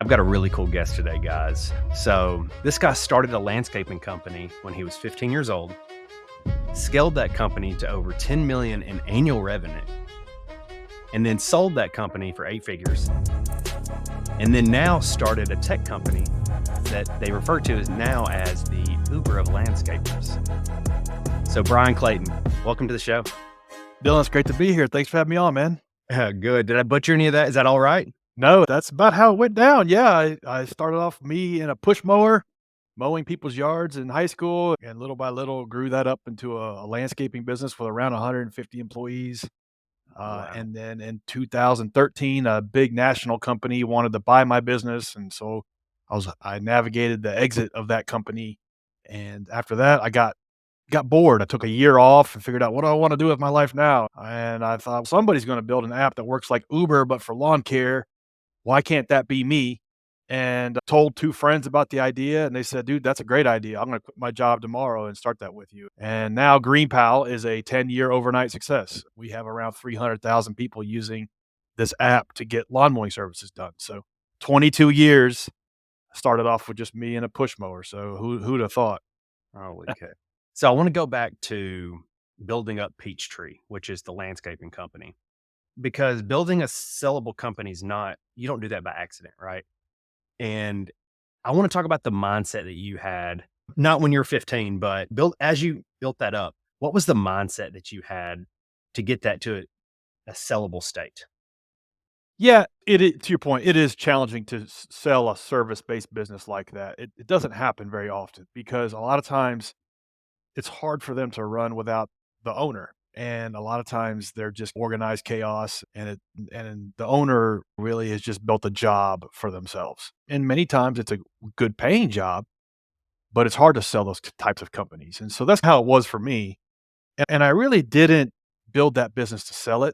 I've got a really cool guest today, guys. So, this guy started a landscaping company when he was 15 years old, scaled that company to over 10 million in annual revenue, and then sold that company for 8 figures. And then now started a tech company that they refer to now as the Uber of landscapers. So, Brian Clayton, welcome to the show. Dylan, it's great to be here. Thanks for having me on, man. Good. Did I butcher any of that? Is that all right? No, that's about how it went down. Yeah, I started off me in a push mower, mowing people's yards in high school, and little by little grew that up into a landscaping business with around 150 employees. Wow. And then in 2013, a big national company wanted to buy my business, and so I navigated the exit of that company. And after that, I got bored. I took a year off and figured out what do I want to do with my life now. And I thought somebody's going to build an app that works like Uber but for lawn care. Why can't that be me? And I told 2 friends about the idea, and they said, "Dude, that's a great idea. I'm gonna quit my job tomorrow and start that with you." And now GreenPal is a 10-year overnight success. We have around 300,000 people using this app to get lawn mowing services done. So 22 years, started off with just me and a push mower. So who'd have thought? Holy cow. So, I want to go back to building up Peachtree, which is the landscaping company. Because building a sellable company is not, you don't do that by accident, right? And I want to talk about the mindset that you had, not when you're 15, but as you built that up. What was the mindset that you had to get that to a sellable state? Yeah, to your point, it is challenging to sell a service-based business like that. It doesn't happen very often because a lot of times it's hard for them to run without the owner. And a lot of times they're just organized chaos and the owner really has just built a job for themselves. And many times it's a good paying job, but it's hard to sell those types of companies. And so that's how it was for me. And I really didn't build that business to sell it.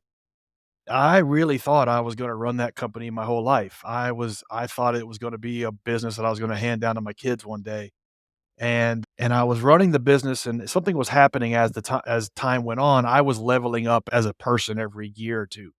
I really thought I was going to run that company my whole life. I thought it was going to be a business that I was going to hand down to my kids one day. And I was running the business and something was happening as time went on. I was leveling up as a person every year or 2.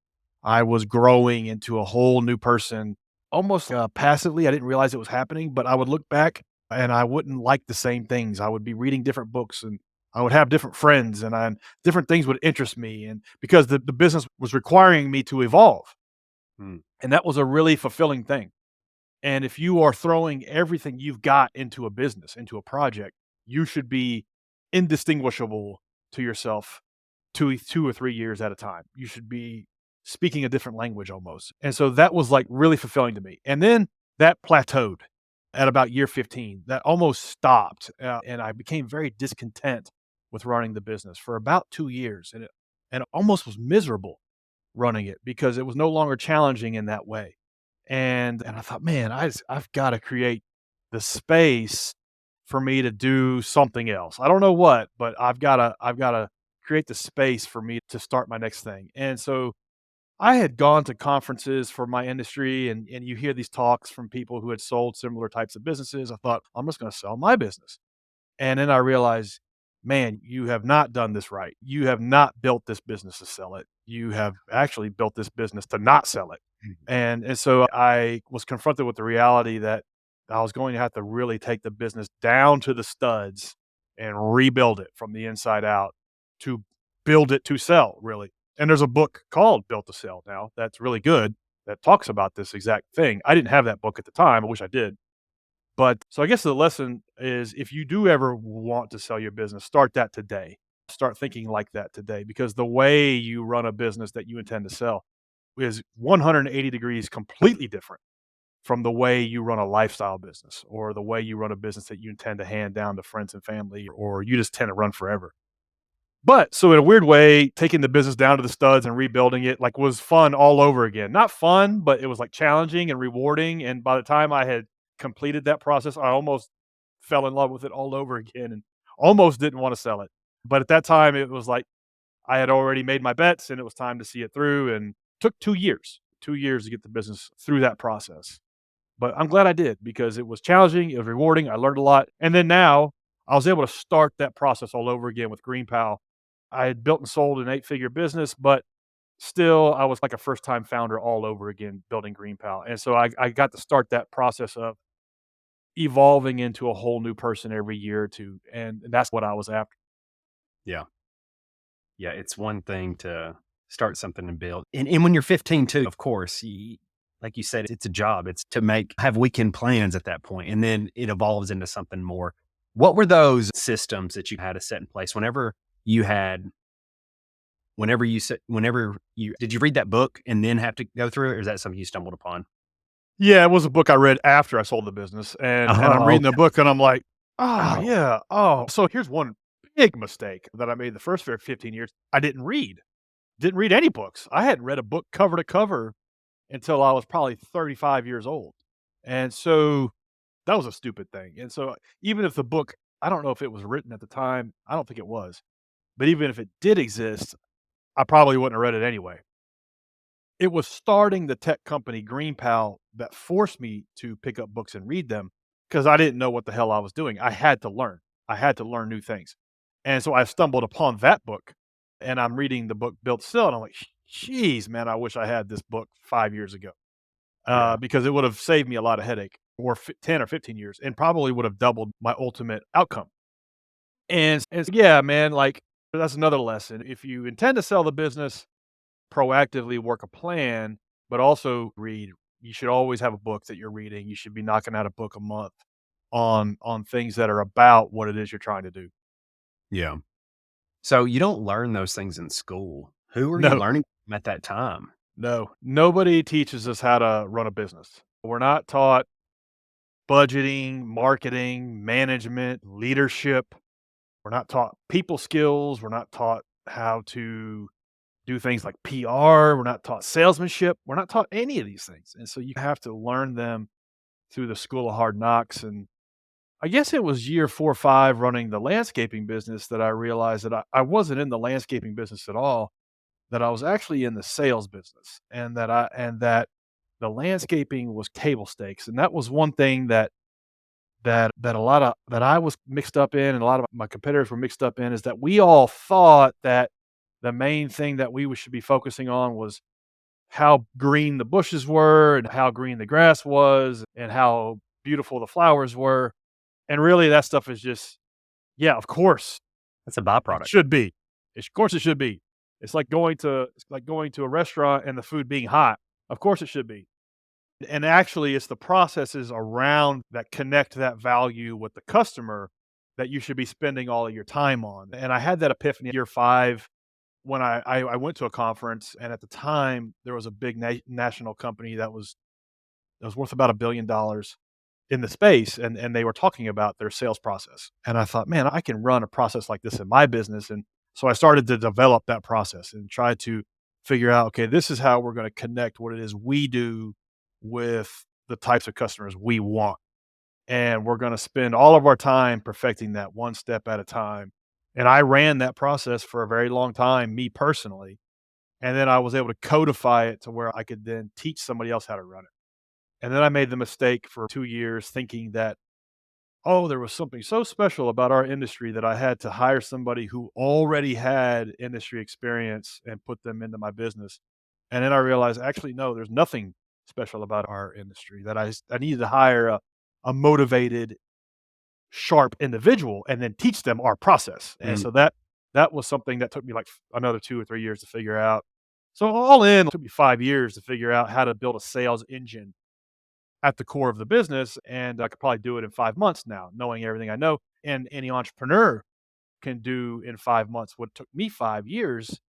I was growing into a whole new person almost, passively. I didn't realize it was happening, but I would look back and I wouldn't like the same things. I would be reading different books and I would have different friends and different things would interest me and because the business was requiring me to evolve, Hmm. and that was a really fulfilling thing. And if you are throwing everything you've got into a business, into a project, you should be indistinguishable to yourself 2 or 3 years at a time. You should be speaking a different language almost. And so that was like really fulfilling to me. And then that plateaued at about year 15. That almost stopped. And I became very discontent with running the business for about 2 years. And it almost was miserable running it because it was no longer challenging in that way. And I thought, "Man, I've gotta create the space for me to do something else. I don't know what, but I've gotta create the space for me to start my next thing." And so I had gone to conferences for my industry and you hear these talks from people who had sold similar types of businesses. I thought, "I'm just gonna sell my business." And then I realized, "Man, you have not done this right. You have not built this business to sell it. You have actually built this business to not sell it." And so I was confronted with the reality that I was going to have to really take the business down to the studs and rebuild it from the inside out to build it to sell, really. And there's a book called Built to Sell now that's really good that talks about this exact thing. I didn't have that book at the time. I wish I did. But so I guess the lesson is if you do ever want to sell your business, start that today. Start thinking like that today because the way you run a business that you intend to sell is 180 degrees completely different from the way you run a lifestyle business or the way you run a business that you intend to hand down to friends and family or you just tend to run forever. But so in a weird way, taking the business down to the studs and rebuilding it like was fun all over again. Not fun, but it was like challenging and rewarding. And by the time I had completed that process, I almost fell in love with it all over again and almost didn't want to sell it. But at that time, it was like I had already made my bets and it was time to see it through and took 2 years to get the business through that process. But I'm glad I did because it was challenging, it was rewarding, I learned a lot. And then now I was able to start that process all over again with GreenPow. I had built and sold an 8-figure business, but still, I was like a first time founder all over again building GreenPal. And so I got to start that process of evolving into a whole new person every year or two. And that's what I was after. Yeah. Yeah, it's one thing to start something and build. And when you're 15 too, of course, like you said, it's a job. It's to have weekend plans at that point, and then it evolves into something more. What were those systems that you had to set in place you had whenever you did you read that book and then have to go through it, or is that something you stumbled upon? Yeah, it was a book I read after I sold the business, and I'm Oh, reading the okay. book and I'm like, "Oh, Oh, yeah. Oh." So here's one big mistake that I made the first 15 years. I didn't read. Didn't read any books. I hadn't read a book cover to cover until I was probably 35 years old. And so that was a stupid thing. And so even if the book, I don't know if it was written at the time, I don't think it was. But even if it did exist, I probably wouldn't have read it anyway. It was starting the tech company GreenPal that forced me to pick up books and read them because I didn't know what the hell I was doing. I had to learn. I had to learn new things. And so I stumbled upon that book and I'm reading the book Built Still. And I'm like, geez, man, I wish I had this book 5 years ago yeah. because it would have saved me a lot of headache or 10 or 15 years and probably would have doubled my ultimate outcome. And so, yeah, man, like that's another lesson. If you intend to sell the business, proactively work a plan, but also read. You should always have a book that you're reading. You should be knocking out a book a month on things that are about what it is you're trying to do. Yeah. So you don't learn those things in school. Who are you No, learning from at that time? no. Nobody teaches us how to run a business. We're not taught budgeting, marketing, management, leadership. We're not taught people skills. We're not taught how to do things like PR. We're not taught salesmanship. We're not taught any of these things. And so you have to learn them through the school of hard knocks. And I guess it was year 4 or 5 running the landscaping business that I realized that I wasn't in the landscaping business at all, that I was actually in the sales business and that the landscaping was table stakes. And that was one thing that a lot of that I was mixed up in and a lot of my competitors were mixed up in is that we all thought that the main thing that we should be focusing on was how green the bushes were and how green the grass was and how beautiful the flowers were. And really that stuff is just, yeah, of course That's a it byproduct. should be. Of course it should be. It's like going to a restaurant and the food being hot. Of course it should be. And actually it's the processes around that connect that value with the customer that you should be spending all of your time on. And I had that epiphany year 5 when I went to a conference, and at the time, there was a big national company that was worth about $1 billion in the space, and they were talking about their sales process. And I thought, man, I can run a process like this in my business. And so I started to develop that process and try to figure out, okay, this is how we're going to connect what it is we do with the types of customers we want. And we're going to spend all of our time perfecting that one step at a time. And I ran that process for a very long time, me personally. And then I was able to codify it to where I could then teach somebody else how to run it. And then I made the mistake for 2 years thinking that, oh, there was something so special about our industry that I had to hire somebody who already had industry experience and put them into my business. And then I realized, actually, no, there's nothing special about our industry that I needed to hire a motivated, sharp individual and then teach them our process. And Mm, so that was something that took me like another 2 or 3 years to figure out. So all in, it took me 5 years to figure out how to build a sales engine at the core of the business, and I could probably do it in 5 months now, knowing everything I know. And any entrepreneur can do in 5 months what took me 5 years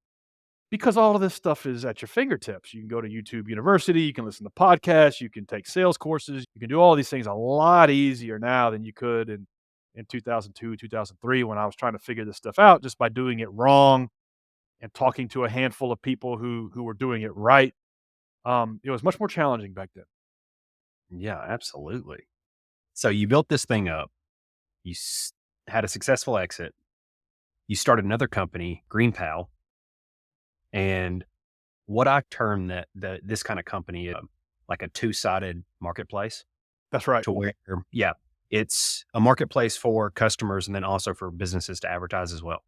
because all of this stuff is at your fingertips. You can go to YouTube University, you can listen to podcasts, you can take sales courses, you can do all these things a lot easier now than you could in 2002, 2003 when I was trying to figure this stuff out just by doing it wrong and talking to a handful of people who were doing it right. It was much more challenging back then. yeah, absolutely. So you built this thing up. You had a successful exit. You started another company, GreenPow, and what I term this kind of company is like a two-sided marketplace That's right. to where, yeah, it's a marketplace for customers and then also for businesses to advertise as well.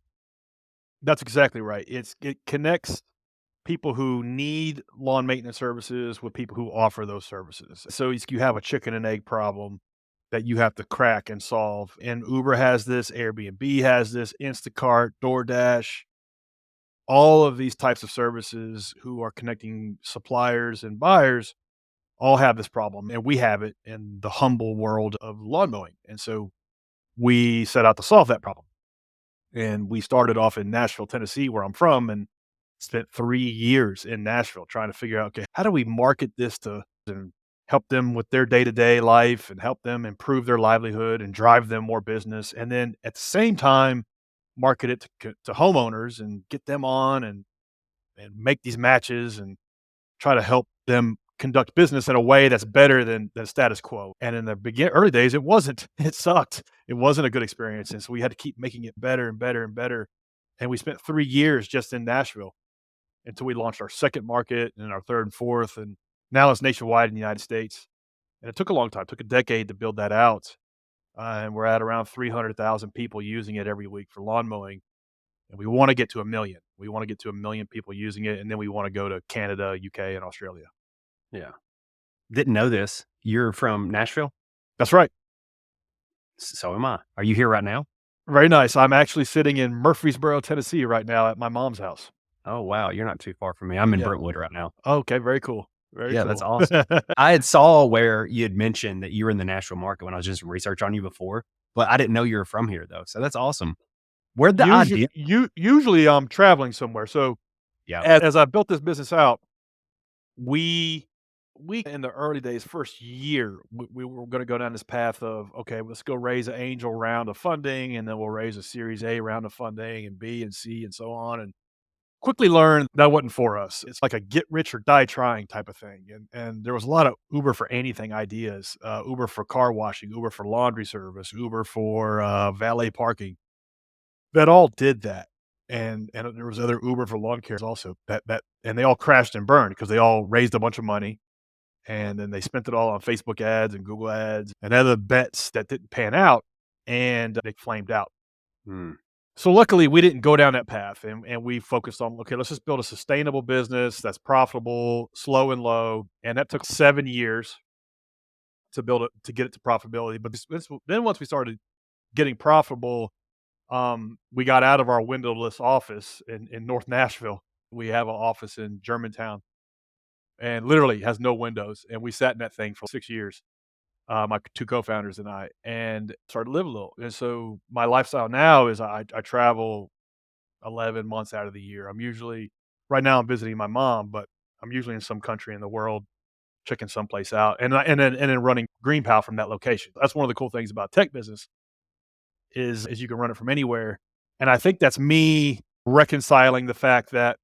That's exactly right. It connects people who need lawn maintenance services with people who offer those services. So you have a chicken and egg problem that you have to crack and solve. And Uber has this, Airbnb has this, Instacart, DoorDash, all of these types of services who are connecting suppliers and buyers all have this problem. And we have it in the humble world of lawn mowing. And so we set out to solve that problem. And we started off in Nashville, Tennessee, where I'm from, and spent 3 years in Nashville trying to figure out, okay, how do we market this to and help them with their day-to-day life and help them improve their livelihood and drive them more business, and then at the same time, market it to homeowners and get them on and make these matches and try to help them conduct business in a way that's better than the status quo. And in the early days, it wasn't. It sucked. It wasn't a good experience, and so we had to keep making it better and better and better. And we spent 3 years just in Nashville until we launched our second market and our third and fourth, and now it's nationwide in the United States. And it took a long time. It took a decade to build that out, and we're at around 300,000 people using it every week for lawn mowing, and we wanna get to 1,000,000. We wanna get to 1,000,000 people using it, and then we wanna go to Canada, UK, and Australia. Yeah. Didn't know this. You're from Nashville? That's right. So am I. Are you here right now? Very nice. I'm actually sitting in Murfreesboro, Tennessee right now at my mom's house. Oh, wow. You're not too far from me. I'm in Yeah. Brentwood right now. Okay, very cool. Very Yeah, cool. that's awesome. I had saw where you had mentioned that you were in the Nashville market when I was doing some research on you before, but I didn't know you were from here though. So that's awesome. Where'd the idea? Usually I'm traveling somewhere. So Yeah. as I built this business out, we in the early days, first year, we were gonna go down this path of, okay, let's go raise an angel round of funding, and then we'll raise a Series A round of funding, and B and C and so on, and quickly learned that wasn't for us. It's like a get rich or die trying type of thing, and there was a lot of Uber for anything ideas, Uber for car washing, Uber for laundry service, Uber for, valet parking, that all did that, and there was other Uber for lawn cares also that and they all crashed and burned because they all raised a bunch of money, and then they spent it all on Facebook ads and Google ads and other bets that didn't pan out, and they flamed out. Hmm. So luckily, we didn't go down that path, and we focused on, okay, let's just build a sustainable business that's profitable, slow and low, and that took 7 years to build it to get it to profitability. But then once we started getting profitable, we got out of our windowless office in North Nashville. We have an office in Germantown, and literally has no windows, and we sat in that thing for 6 years, my 2 co-founders and I, and started to live a little. And so my lifestyle now is I travel 11 months out of the year. Right now I'm visiting my mom, but I'm usually in some country in the world, checking someplace out, and then running GreenPal from that location. That's one of the cool things about tech business is you can run it from anywhere. And I think that's me reconciling the fact that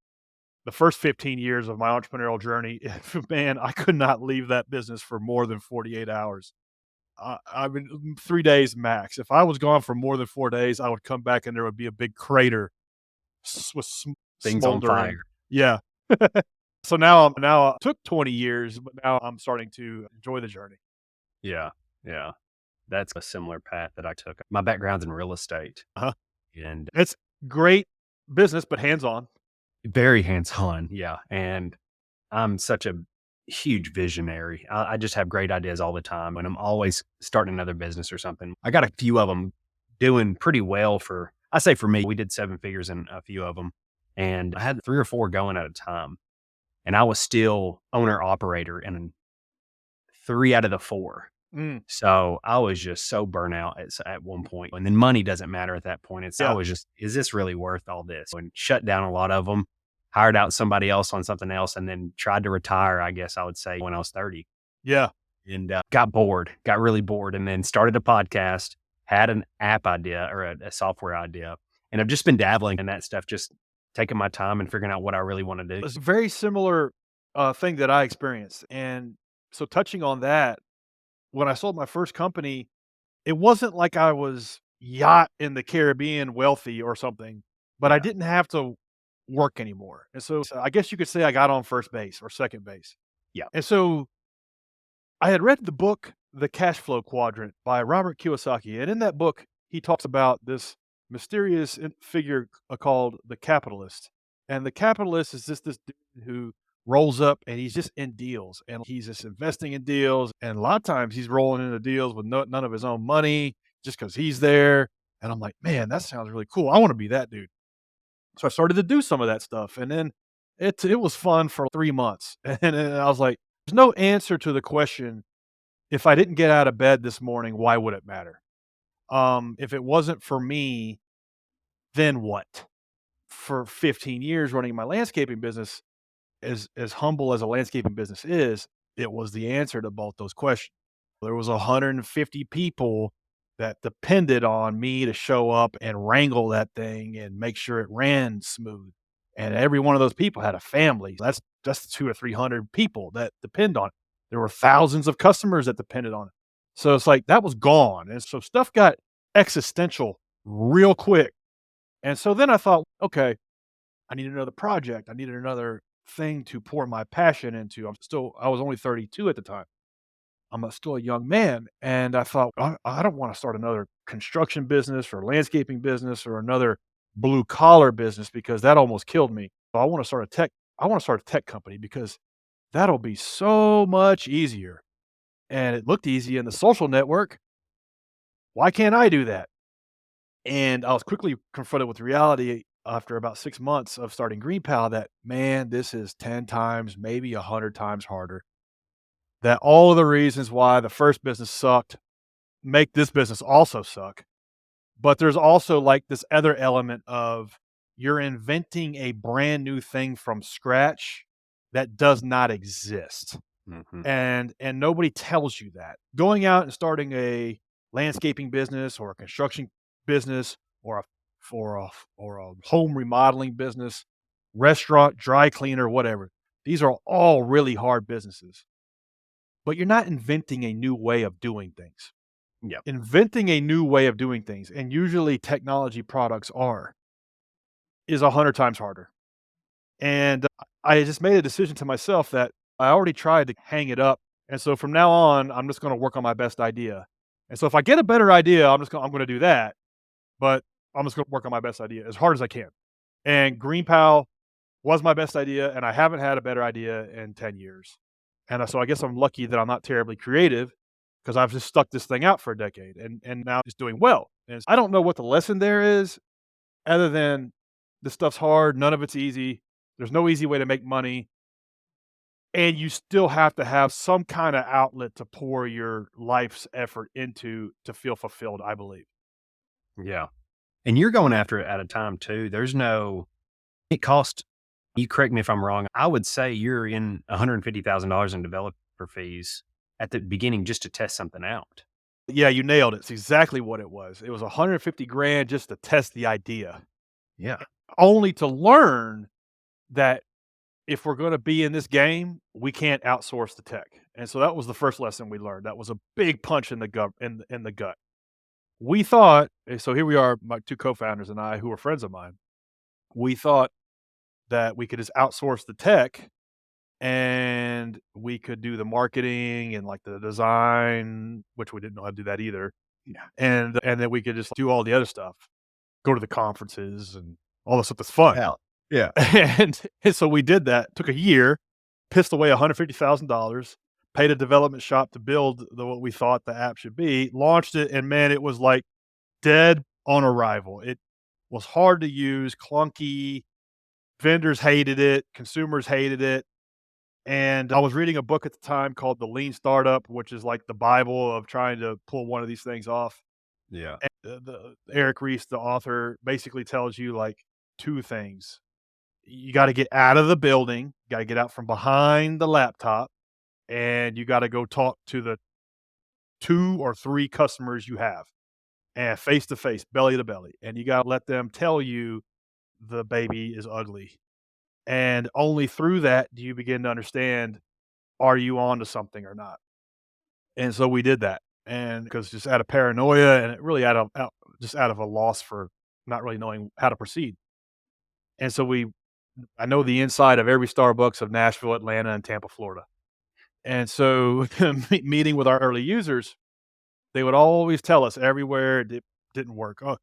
the first 15 years of my entrepreneurial journey, man, I could not leave that business for more than 48 hours. I mean, 3 days max. If I was gone for more than 4 days, I would come back and there would be a big crater with Things on smoldering. fire. Yeah. So now it took 20 years, but now I'm starting to enjoy the journey. Yeah. Yeah. That's a similar path that I took. My background's in real estate Uh-huh. and It's great business, but hands-on. very hands-on. Yeah. And I'm such a huge visionary. I just have great ideas all the time, and I'm always starting another business or something. I got a few of them doing pretty well I say for me, we did 7 figures in a few of them, and I had 3 or 4 going at a time, and I was still owner operator in 3 out of the 4. Mm, So I was just so burnt out at one point, and then money doesn't matter at that point. I yeah. was just, is this really worth all this? And shut down a lot of them, hired out somebody else on something else, and then tried to retire, I guess I would say, when I was 30, Yeah. and got really bored, and then started a podcast, had an app idea or a software idea, and I've just been dabbling in that stuff, just taking my time and figuring out what I really want to do. It's a very similar, thing that I experienced, and so touching on that, when I sold my first company, it wasn't like I was yacht in the Caribbean wealthy or something, but I Yeah. didn't have to work anymore, and so I guess you could say I got on first base or second base. Yeah. And so I had read the book, The Cash Flow Quadrant by Robert Kiyosaki, and in that book, he talks about this mysterious figure called the capitalist. And the capitalist is just this dude who rolls up and he's just in deals and he's just investing in deals. And a lot of times he's rolling into deals with none of his own money just because he's there. And I'm like, man, that sounds really cool. I want to be that dude. So I started to do some of that stuff. And then it was fun for 3 months. And then I was like, there's no answer to the question, if I didn't get out of bed this morning, why would it matter? If it wasn't for me, then what? For 15 years running my landscaping business, as humble as a landscaping business is, it was the answer to both those questions. There was 150 people that depended on me to show up and wrangle that thing and make sure it ran smooth. And every one of those people had a family. That's 2 or 300 people that depend on it. There were thousands of customers that depended on it. So it's like that was gone. And so stuff got existential real quick. And so then I thought, okay, I need another project. I needed another thing to pour my passion into. I was only 32 at the time. Still a young man. And I thought, I don't want to start another construction business or landscaping business or another blue collar business because that almost killed me. I want to start a tech company because that'll be so much easier. And it looked easy in the social network. Why can't I do that? And I was quickly confronted with reality after about 6 months of starting GreenPal that, man, this is 10 times, maybe 100 times harder. That all of the reasons why the first business sucked make this business also suck. But there's also like this other element of you're inventing a brand new thing from scratch that does not exist. Mhm. And nobody tells you that. Going out and starting a landscaping business or a construction business or a home remodeling business, restaurant, dry cleaner, whatever. These are all really hard businesses. But you're not inventing a new way of doing things. Yep. Inventing a new way of doing things, and usually technology products is 100 times harder. And I just made a decision to myself that I already tried to hang it up. And so from now on, I'm just going to work on my best idea. And so if I get a better idea, I'm going to do that. But I'm just going to work on my best idea as hard as I can. And GreenPow was my best idea, and I haven't had a better idea in 10 years. And so I guess I'm lucky that I'm not terribly creative because I've just stuck this thing out for a decade and now it's doing well. And I don't know what the lesson there is other than this stuff's hard. None of it's easy. There's no easy way to make money. And you still have to have some kind of outlet to pour your life's effort into to feel fulfilled, I believe. Yeah. And you're going after it at a time too. It cost, you correct me if I'm wrong. I would say you're in $150,000 in developer fees at the beginning just to test something out. Yeah, you nailed it. It's exactly what it was. It was 150 grand just to test the idea, Yeah. only to learn that if we're going to be in this game, we can't outsource the tech. And so that was the first lesson we learned. That was a big punch in the gut. In the gut. We thought, so here we are, my two co-founders and I, who were friends of mine. We thought that we could just outsource the tech and we could do the marketing and like the design, which we didn't know how to do that either. Yeah. And then we could just do all the other stuff, go to the conferences and all the stuff that's fun. Hell, yeah. And so we did that. Took a year, pissed away $150,000, paid a development shop to build what we thought the app should be, launched it, and man, it was like dead on arrival. It was hard to use, clunky. Vendors hated it, consumers hated it. And I was reading a book at the time called The Lean Startup, which is like the Bible of trying to pull one of these things off. Yeah. And Eric Ries, the author, basically tells you like two things. You got to get out of the building, got to get out from behind the laptop, and you got to go talk to the 2 or 3 customers you have, and face to face, belly to belly, and you got to let them tell you the baby is ugly. And only through that do you begin to understand, are you on to something or not? And so we did that. And because just out of paranoia and it really just out of a loss for not really knowing how to proceed. And so I know the inside of every Starbucks of Nashville, Atlanta, and Tampa, Florida. And so meeting with our early users, they would always tell us everywhere it didn't work. Oh,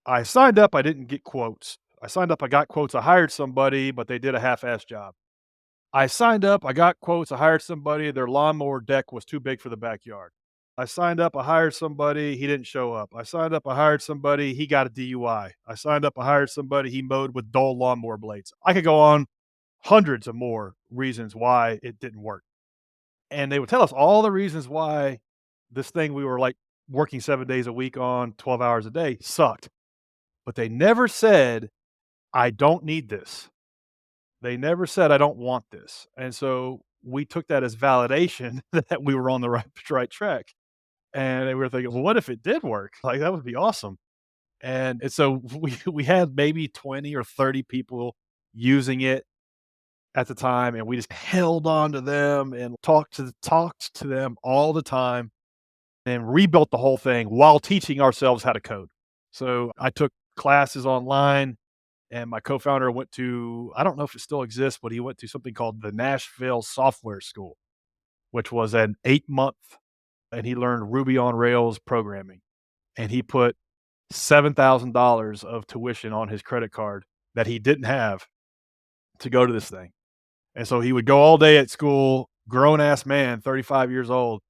I signed up, I didn't get quotes. I signed up, I got quotes, I hired somebody, but they did a half-ass job. I signed up, I got quotes, I hired somebody, their lawnmower deck was too big for the backyard. I signed up, I hired somebody, he didn't show up. I signed up, I hired somebody, he got a DUI. I signed up, I hired somebody, he mowed with dull lawnmower blades. I could go on hundreds of more reasons why it didn't work. And they would tell us all the reasons why this thing we were, like, working 7 days a week on, 12 hours a day sucked. But they never said, "I don't need this." They never said, "I don't want this." And so we took that as validation that we were on the right track. And we were thinking, "Well, what if it did work? Like, that would be awesome." And so we had maybe 20 or 30 people using it at the time, and we just held on to them and talked to them all the time and rebuilt the whole thing while teaching ourselves how to code. So I took classes online, and my co-founder went to, I don't know if it still exists, but he went to something called the Nashville Software School, which was an 8-month, and he learned Ruby on Rails programming. And he put $7,000 of tuition on his credit card that he didn't have to go to this thing. And so he would go all day at school, grown ass man, 35 years old,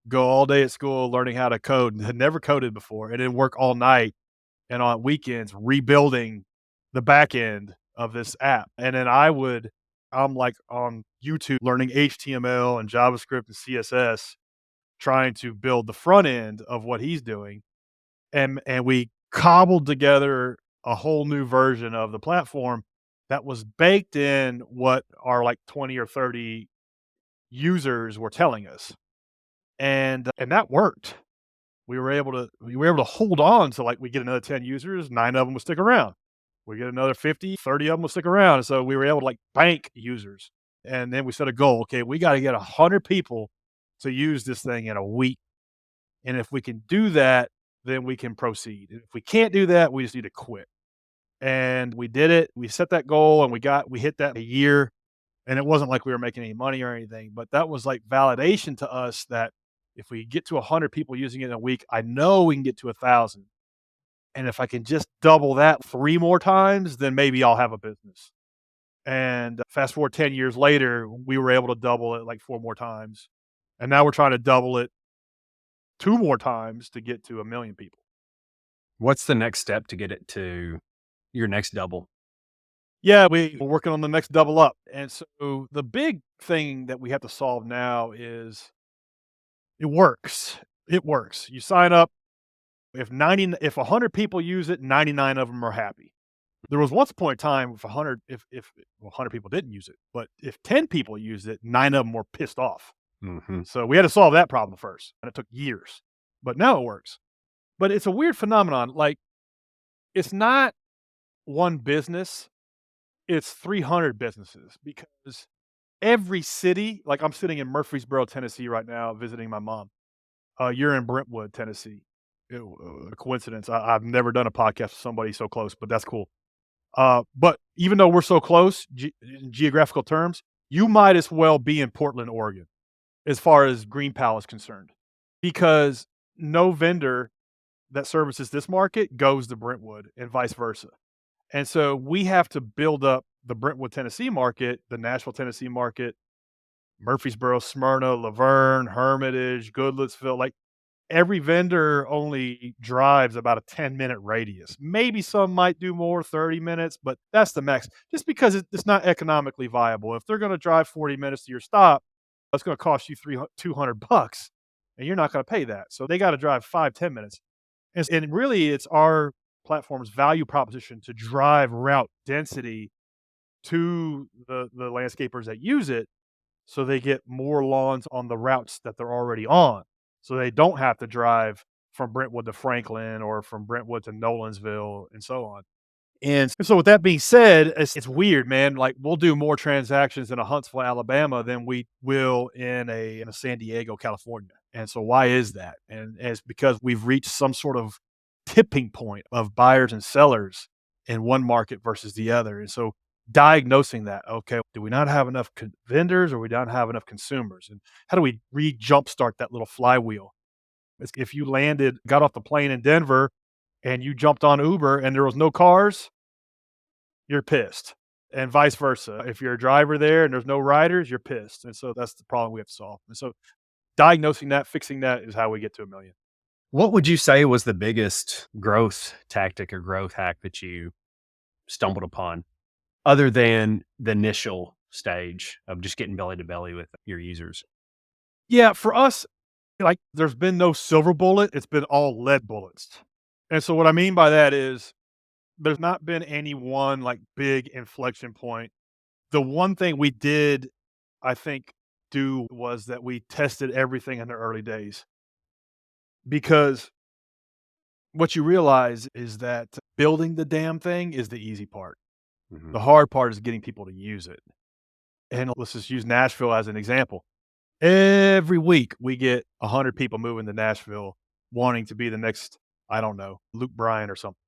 go all day at school learning how to code, and had never coded before, and then work all night and on weekends rebuilding the back end of this app. And then I'm like on YouTube learning HTML and JavaScript and CSS, trying to build the front end of what he's doing. And we cobbled together a whole new version of the platform that was baked in what our, like, 20 or 30 users were telling us. And that worked. We were able to hold on to, like, we get another 10 users, 9 of them would stick around. We get another 50, 30 of them will stick around, and so we were able to, like, bank users. And then we set a goal, "Okay, we gotta get 100 people to use this thing in a week, and if we can do that, then we can proceed. And if we can't do that, we just need to quit." And we did it. We set that goal, and we hit that in a year, and it wasn't like we were making any money or anything, but that was, like, validation to us that if we get to 100 people using it in a week, I know we can get to 1,000. And if I can just double that 3 more times, then maybe I'll have a business. And fast forward 10 years later, we were able to double it, like, 4 more times. And now we're trying to double it 2 more times to get to 1,000,000 people. What's the next step to get it to your next double? Yeah, we're working on the next double up. And so the big thing that we have to solve now is it works. It works. You sign up. If 100 people use it, 99 of them are happy. There was once upon a time if 100 if well, 100 people didn't use it, but if 10 people used it, 9 of them were pissed off. Mhm. So we had to solve that problem first, and it took years. But now it works. But it's a weird phenomenon. Like, it's not one business, it's 300 businesses, because every city, like, I'm sitting in Murfreesboro, Tennessee right now visiting my mom. You're in Brentwood, Tennessee. A coincidence. I've never done a podcast with somebody so close, but that's cool. But even though we're so close in geographical terms, you might as well be in Portland, Oregon, as far as GreenPal is concerned, because no vendor that services this market goes to Brentwood and vice versa. And so we have to build up the Brentwood, Tennessee market, the Nashville, Tennessee market, Murfreesboro, Smyrna, Laverne, Hermitage, Goodlettsville. Like, every vendor only drives about a 10-minute radius. Maybe some might do more, 30 minutes, but that's the max, just because it's not economically viable. If they're gonna drive 40 minutes to your stop, that's gonna cost you $200, and you're not gonna pay that. So they gotta drive 5, 10 minutes. And really, it's our platform's value proposition to drive route density to the landscapers that use it, so they get more lawns on the routes that they're already on. So they don't have to drive from Brentwood to Franklin or from Brentwood to Nolensville and so on. And so with that being said, it's weird, man. Like, we'll do more transactions in a Huntsville, Alabama than we will in a San Diego, California. And so why is that? And it's because we've reached some sort of tipping point of buyers and sellers in one market versus the other. And so diagnosing that, okay, do we not have enough vendors, or we don't have enough consumers? And how do we jumpstart that little flywheel? If you got off the plane in Denver and you jumped on Uber and there was no cars, you're pissed, and vice versa. If you're a driver there and there's no riders, you're pissed, and so that's the problem we have to solve. And so diagnosing that, fixing that is how we get to 1,000,000. What would you say was the biggest growth tactic or growth hack that you stumbled upon other than the initial stage of just getting belly to belly with your users? Yeah, for us, like, there's been no silver bullet, it's been all lead bullets. And so what I mean by that is there's not been any one, like, big inflection point. The one thing we did, I think, do was that we tested everything in the early days, because what you realize is that building the damn thing is the easy part. Mhm. The hard part is getting people to use it. And let's just use Nashville as an example. Every week, we get 100 people moving to Nashville wanting to be the next, I don't know, Luke Bryan or something.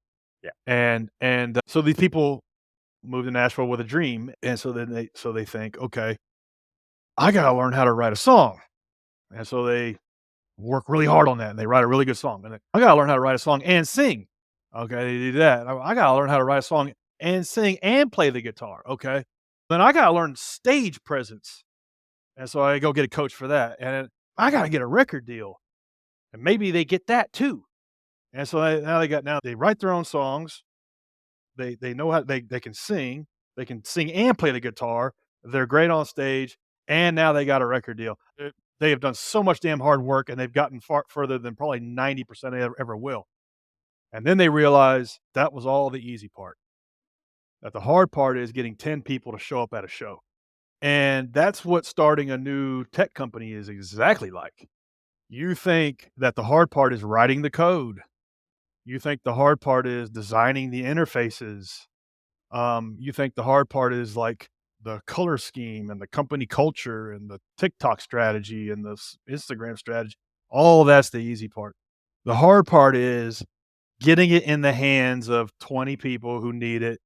Yeah. And so these people move to Nashville with a dream, and so then they think, "Okay, I gotta learn how to write a song." And so they work really hard on that, and they write a really good song, and then, "I gotta learn how to write a song and sing." Okay, they do that. I gotta learn how to write a song and sing and play the guitar. Okay. Then I gotta learn stage presence. And so I go get a coach for that, and I gotta get a record deal, and maybe they get that too. And so now they write their own songs. They know how they can sing and play the guitar. They're great on stage, and now they got a record deal. They have done so much damn hard work, and they've gotten far further than probably 90% ever will. And then they realize that was all the easy part. That the hard part is getting 10 people to show up at a show. And that's what starting a new tech company is exactly like. You think that the hard part is writing the code. You think the hard part is designing the interfaces. You think the hard part is like the color scheme and the company culture and the TikTok strategy and the Instagram strategy. All of that's the easy part. The hard part is getting it in the hands of 20 people who need it,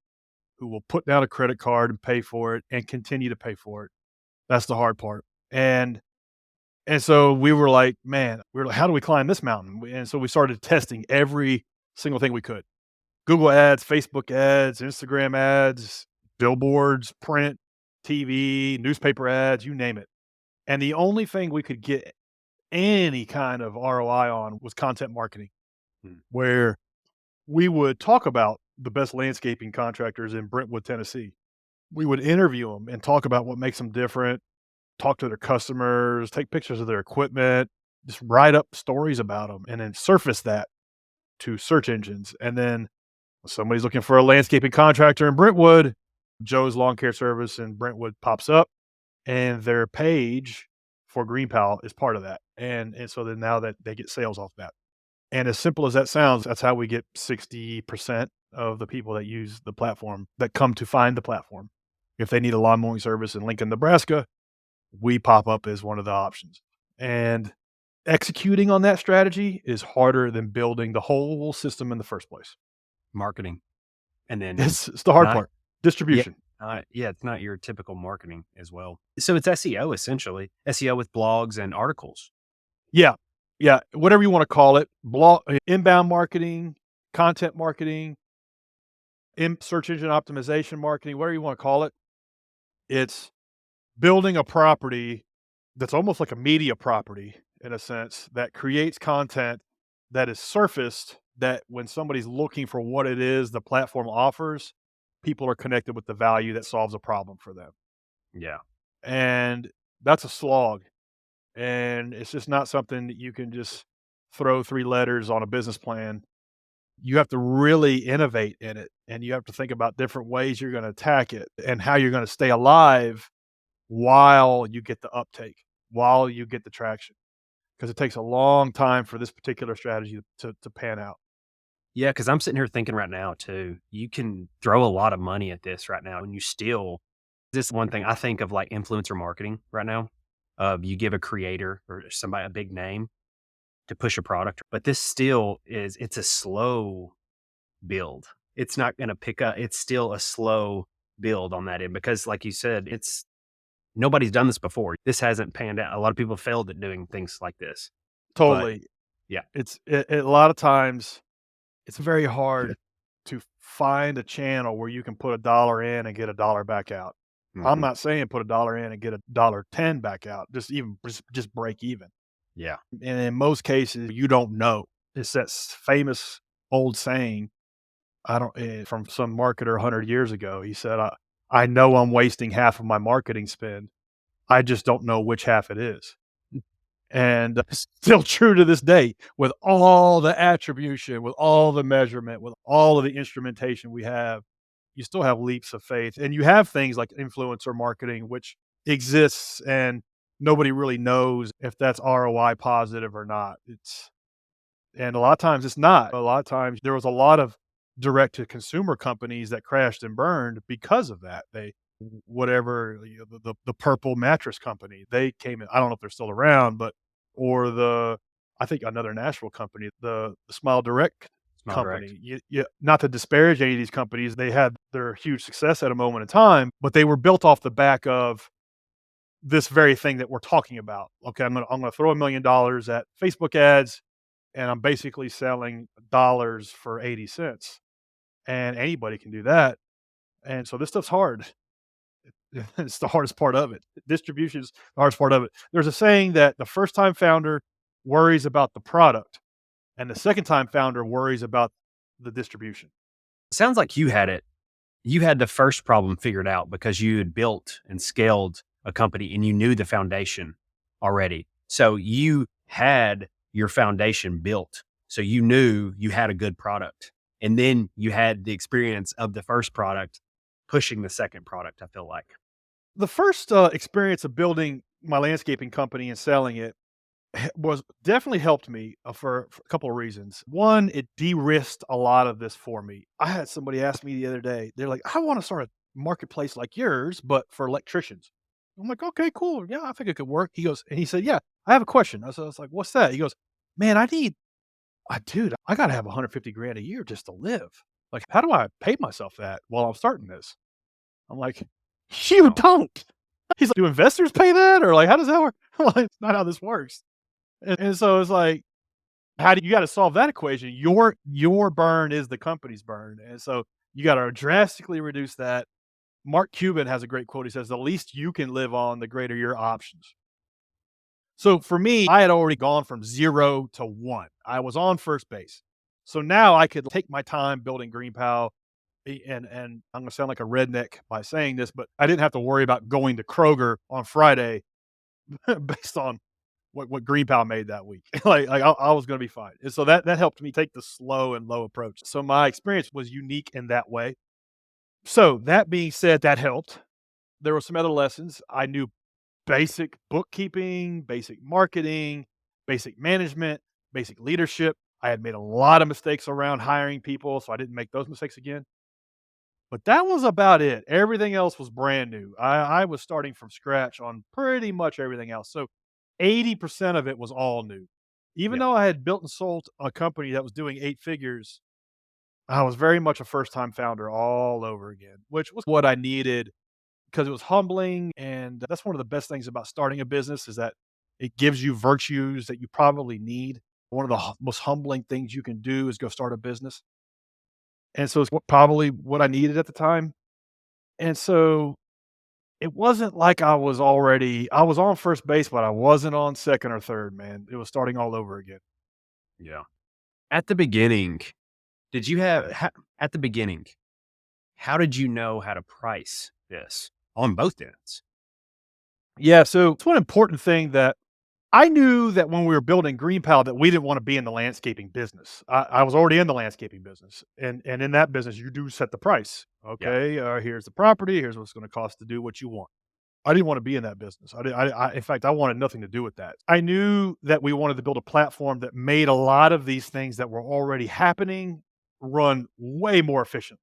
who will put down a credit card and pay for it and continue to pay for it. That's the hard part. And so we were like, "Man," we were like, "How do we climb this mountain?" And so we started testing every single thing we could. Google ads, Facebook ads, Instagram ads, billboards, print, TV, newspaper ads, you name it. And the only thing we could get any kind of ROI on was content marketing, Mm. where we would talk about the best landscaping contractors in Brentwood, Tennessee. We would interview them and talk about what makes them different, talk to their customers, take pictures of their equipment, just write up stories about them, and then surface that to search engines. And then when somebody's looking for a landscaping contractor in Brentwood, Joe's Lawn Care Service in Brentwood pops up, and their page for GreenPal is part of that. And so then now that they get sales off that. And as simple as that sounds, that's how we get 60% of the people that use the platform that come to find the platform. If they need a lawn mowing service in Lincoln, Nebraska, we pop up as one of the options. And executing on that strategy is harder than building the whole system in the first place. Marketing. And then It's the hard not part. yeah, Distribution. yeah, it's not your typical marketing as well. So it's SEO essentially, SEO with blogs and articles. Yeah. Yeah. Whatever you wanna call it, inbound marketing, content marketing, search engine optimization marketing, whatever you wanna call it. It's building a property that's almost like a media property in a sense that creates content that is surfaced that when somebody's looking for what it is the platform offers, people are connected with the value that solves a problem for them. Yeah. And that's a slog. And it's just not something that you can just throw 3 letters on a business plan. You have to really innovate in it, and you have to think about different ways you're gonna attack it and how you're gonna stay alive while you get the uptake, while you get the traction, because it takes a long time for this particular strategy to pan out. Yeah, because I'm sitting here thinking right now too, you can throw a lot of money at this right now and you still this one thing I think of like influencer marketing right now. You give a creator or somebody a big name to push a product, but this still is it's a slow build. It's not gonna pick up. It's still a slow build on that end because like you said, it's nobody's done this before. This hasn't panned out. A lot of people failed at doing things like this. But Totally. yeah. A lot of times, it's very hard. to find a channel where you can put $1 in and get $1 back out. I'm Mhm. not saying put $1 in and get $1.10 back out, just break even. Yeah. And in most cases, you don't know. It's that famous old saying, I don't from some marketer 100 years ago. He said, I know I'm wasting half of my marketing spend. I just don't know which half it is. And it's still true to this day with all the attribution, with all the measurement, with all of the instrumentation we have. You still have leaps of faith, and you have things like influencer marketing, which exists, and nobody really knows if that's ROI positive or not. And a lot of times it's not. A lot of times there was a lot of direct to consumer companies that crashed and burned because of that. Whatever, the purple mattress company, they came in. I don't know if they're still around, but or I think another Nashville company, the Smile Direct Smell direct. company. Not to disparage any of these companies, they had their huge success at a moment in time, but they were built off the back of this very thing that we're talking about. Okay, I'm gonna throw $1 million at Facebook ads, and I'm basically selling dollars for 80 cents. And anybody can do that. And so this stuff's hard. It's the hardest part of it. Distribution's the hardest part of it. There's a saying that the first time founder worries about the product, and the second time founder worries about the distribution. Sounds like you had the first problem figured out because you had built and scaled a company and you knew the foundation already. So you had your foundation built. So you knew you had a good product. And then you had the experience of the first product pushing the second product, I feel like. The first experience of building my landscaping company and selling it was definitely helped me for a couple of reasons. One, it de-risked a lot of this for me. I had somebody ask me the other day, they're like, I want to start a marketplace like yours, but for electricians. I'm like, okay, cool. Yeah, I think it could work. He said, yeah, I have a question. I was like, what's that? He goes, man, dude, I got to have 150 grand a year just to live. Like, how do I pay myself that while I'm starting this? I'm like, you Wow. don't. He's like, do investors pay that? Or like, how does that work? I'm like, it's not how this works. And so it's like, how do you gotta solve that equation? Your burn is the company's burn, and so you gotta drastically reduce that. Mark Cuban has a great quote. He says, "The least you can live on, the greater your options." So for me, I had already gone from 0 to 1. I was on first base. So now I could take my time building GreenPow, and I'm gonna sound like a redneck by saying this, but I didn't have to worry about going to Kroger on Friday based on what GreenPal made that week. I was gonna be fine. And so that helped me take the slow and low approach. So my experience was unique in that way. So that being said, that helped. There were some other lessons. I knew basic bookkeeping, basic marketing, basic management, basic leadership. I had made a lot of mistakes around hiring people, so I didn't make those mistakes again. But that was about it. Everything else was brand new. I was starting from scratch on pretty much everything else. So 80% of it was all new. Even Yeah. though I had built and sold a company that was doing 8 figures, I was very much a first time founder all over again, which was what I needed because it was humbling. And that's one of the best things about starting a business is that it gives you virtues that you probably need. One of the most humbling things you can do is go start a business. And so it's probably what I needed at the time. And so it wasn't like I was on first base, but I wasn't on second or third, man. It was starting all over again. Yeah. At the beginning, did you have, at the beginning, how did you know how to price this on both ends? Yeah, so it's one important thing that I knew that when we were building GreenPal that we didn't wanna be in the landscaping business. I was already in the landscaping business, and in that business, you do set the price. Yeah. Okay, here's the property, here's what it's gonna cost to do what you want. I didn't wanna be in that business. I did I in fact, I wanted nothing to do with that. I knew that we wanted to build a platform that made a lot of these things that were already happening run way more efficiently.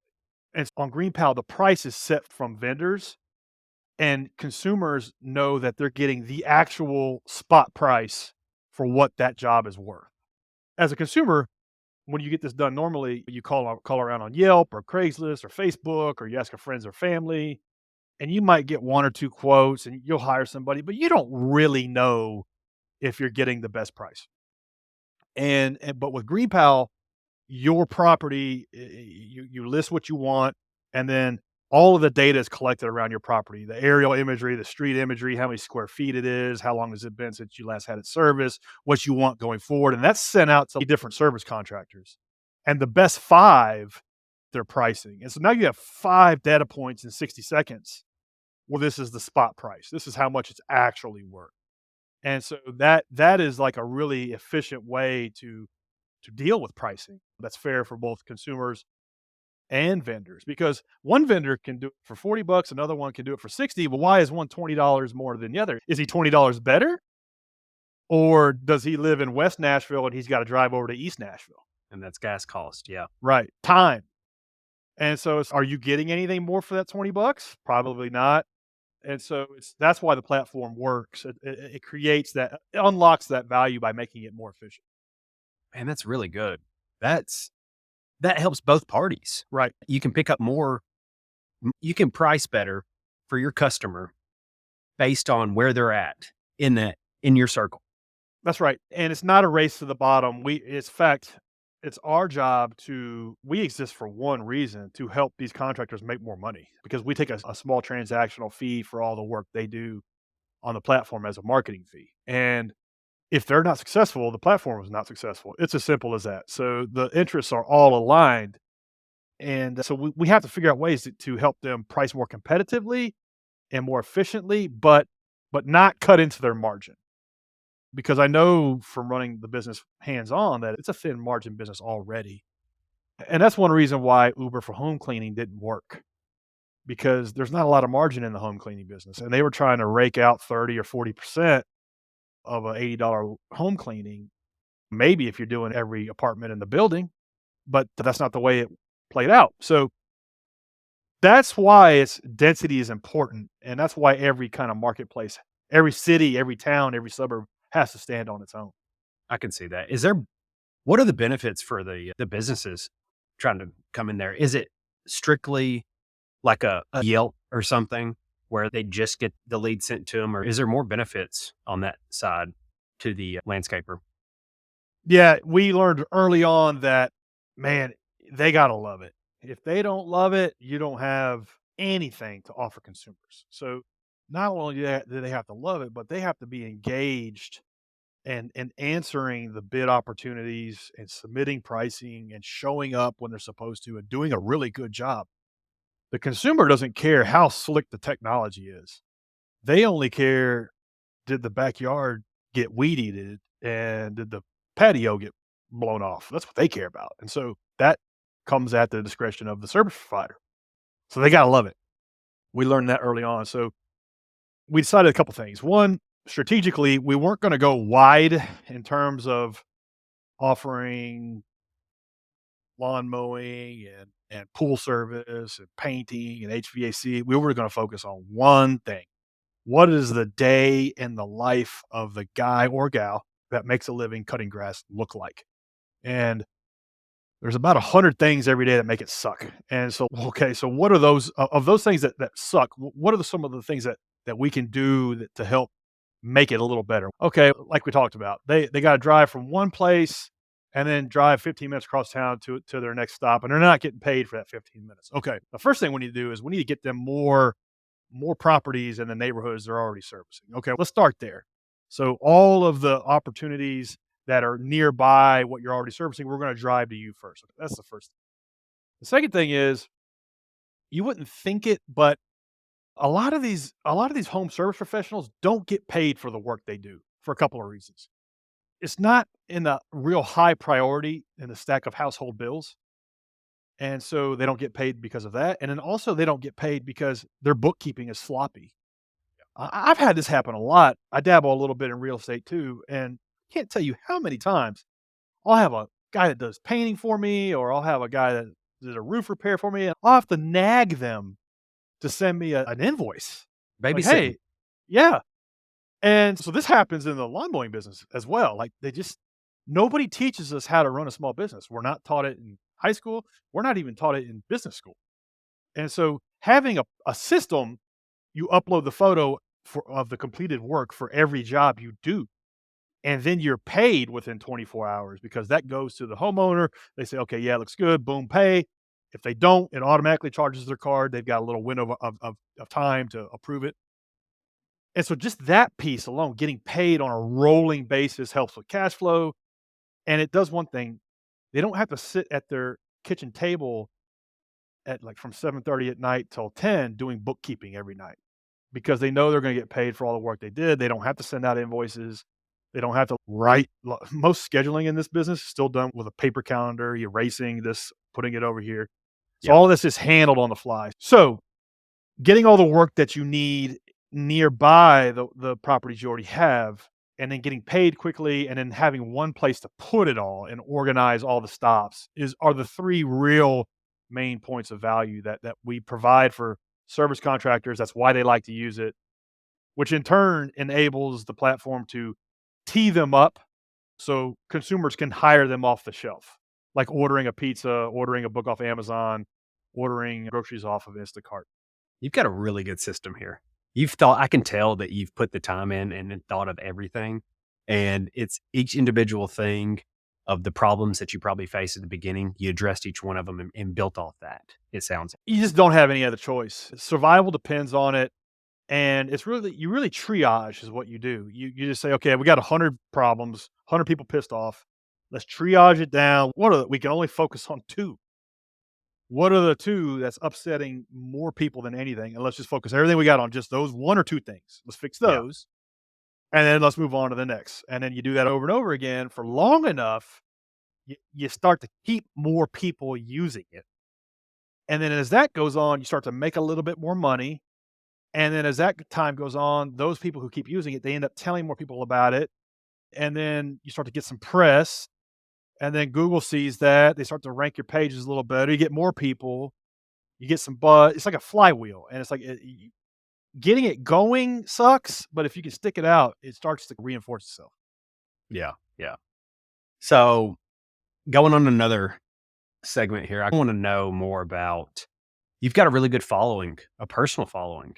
And on GreenPal, the price is set from vendors, and consumers know that they're getting the actual spot price for what that job is worth. As a consumer, when you get this done normally, you call around on Yelp or Craigslist or Facebook, or you ask a friends or family, and you might get 1 or 2 quotes and you'll hire somebody, but you don't really know if you're getting the best price. But with GreenPal, your property, you list what you want, and then all of the data is collected around your property, the aerial imagery, the street imagery, how many square feet it is, how long has it been since you last had it serviced, what you want going forward, and that's sent out to different service contractors. And the best 5, their pricing. And so now you have 5 data points in 60 seconds. Well, this is the spot price. This is how much it's actually worth. And so that is like a really efficient way to deal with pricing that's fair for both consumers and vendors, because one vendor can do it for 40 bucks, another one can do it for 60. Well, why is one $20 more than the other? Is he $20 better? Or does he live in West Nashville and he's got to drive over to East Nashville? And that's gas cost. Yeah. Right. Time. And so are you getting anything more for that 20 bucks? Probably not. And so that's why the platform works. It creates that, it unlocks that value by making it more efficient. And that's really good. That helps both parties. Right. You can pick up more, you can price better for your customer based on where they're at in your circle. That's right, and it's not a race to the bottom. It's fact, it's our job we exist for one reason, to help these contractors make more money, because we take a small transactional fee for all the work they do on the platform as a marketing fee. And if they're not successful, the platform is not successful. It's as simple as that. So the interests are all aligned. And so we have to figure out ways to help them price more competitively and more efficiently, but not cut into their margin. Because I know from running the business hands-on that it's a thin margin business already. And that's one reason why Uber for home cleaning didn't work, because there's not a lot of margin in the home cleaning business, and they were trying to rake out 30 or 40% of a $80 home cleaning, maybe if you're doing every apartment in the building, but that's not the way it played out. So that's why its density is important, and that's why every kind of marketplace, every city, every town, every suburb has to stand on its own. I can see that. What are the benefits for the businesses trying to come in there? Is it strictly like a Yelp or something where they just get the lead sent to them, or is there more benefits on that side to the landscaper? Yeah, we learned early on that, man, they gotta love it. If they don't love it, you don't have anything to offer consumers. So not only do they have to love it, but they have to be engaged and answering the bid opportunities and submitting pricing and showing up when they're supposed to and doing a really good job. The consumer doesn't care how slick the technology is. They only care, did the backyard get weed eated and did the patio get blown off? That's what they care about. And so that comes at the discretion of the service provider. So they gotta love it. We learned that early on. So we decided a couple things. One, strategically, we weren't gonna go wide in terms of offering lawn mowing and pool service and painting and HVAC. We were gonna focus on one thing. What is the day in the life of the guy or gal that makes a living cutting grass look like? And there's about 100 things every day that make it suck. And so, okay, so what are those of those things that suck? What are some of the things that we can do to help make it a little better? Okay, like we talked about, they got to drive from one place and then drive 15 minutes across town to their next stop, and they're not getting paid for that 15 minutes. Okay, the first thing we need to do is we need to get them more properties in the neighborhoods they're already servicing. Okay, let's start there. So all of the opportunities that are nearby what you're already servicing, we're going to drive to you first. That's the first thing. The second thing is, you wouldn't think it, but a lot of these home service professionals don't get paid for the work they do for a couple of reasons. It's not in a real high priority in the stack of household bills. And so they don't get paid because of that. And then also they don't get paid because their bookkeeping is sloppy. I've had this happen a lot. I dabble a little bit in real estate too, and can't tell you how many times I'll have a guy that does painting for me, or I'll have a guy that did a roof repair for me, and I'll have to nag them to send me an invoice. Like, Babysitting. hey, yeah. And so this happens in the lawn mowing business as well. Like nobody teaches us how to run a small business. We're not taught it in high school. We're not even taught it in business school. And so having a system, you upload the photo of the completed work for every job you do. and then you're paid within 24 hours because that goes to the homeowner. They say, okay, yeah, it looks good, boom, pay. If they don't, it automatically charges their card. They've got a little window of time to approve it. And so just that piece alone, getting paid on a rolling basis helps with cash flow. And it does one thing. They don't have to sit at their kitchen table at like from 7:30 at night till 10 doing bookkeeping every night because they know they're going to get paid for all the work they did. They don't have to send out invoices. They don't have to write. Most scheduling in this business is still done with a paper calendar, erasing this, putting it over here. So Yeah. all of this is handled on the fly. So getting all the work that you need nearby the properties you already have, and then getting paid quickly, and then having one place to put it all and organize all the stops are the three real main points of value that we provide for service contractors. That's why they like to use it, which in turn enables the platform to tee them up so consumers can hire them off the shelf, like ordering a pizza, ordering a book off Amazon, ordering groceries off of Instacart. You've got a really good system here. You've thought I can tell that you've put the time in and then thought of everything, and it's each individual thing of the problems that you probably face at the beginning, you addressed each one of them and built off that, it sounds. You just don't have any other choice. Survival depends on it, and it's really you really triage is what you do. You just say, "Okay, we got 100 problems, 100 people pissed off. Let's triage it down. We can only focus on 2. What are the 2 that's upsetting more people than anything? And let's just focus everything we got on just those 1 or 2 things. Let's fix Yeah. those, and then let's move on to the next." And then you do that over and over again for long enough, you start to keep more people using it. And then as that goes on, you start to make a little bit more money. And then as that time goes on, those people who keep using it, they end up telling more people about it. And then you start to get some press. And then Google sees that. They start to rank your pages a little better. You get more people. You get some buzz. It's like a flywheel. And it's like getting it going sucks. But if you can stick it out, it starts to reinforce itself. Yeah, yeah. So, going on another segment here, I wanna know more about you've got a really good following, a personal following.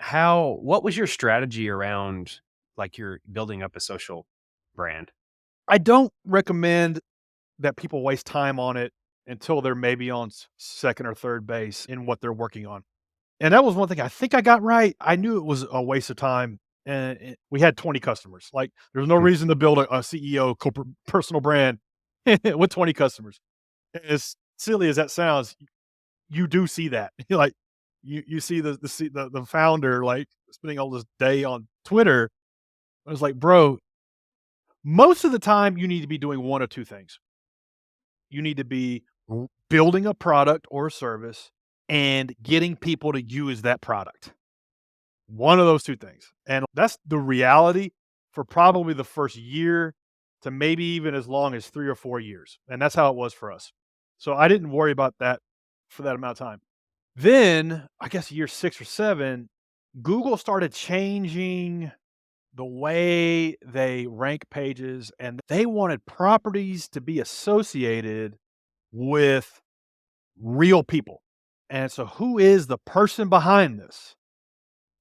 What was your strategy around, like, you're building up a social brand? I don't recommend that people waste time on it until they're maybe on second or third base in what they're working on. And that was one thing I think I got right. I knew it was a waste of time, and we had 20 customers. Like, there's no Hmm. reason to build a CEO personal brand with 20 customers. As silly as that sounds, you do see that. Like, you see the founder, like, spending all this day on Twitter. I was like, "Bro, most of the time, you need to be doing 1 or 2 things. You need to be building a product or a service and getting people to use that product. One of those 2 things." And that's the reality for probably the first year to maybe even as long as 3 or 4 years, and that's how it was for us. So I didn't worry about that for that amount of time. Then, I guess year 6 or 7, Google started changing the way they rank pages, and they wanted properties to be associated with real people. And so who is the person behind this?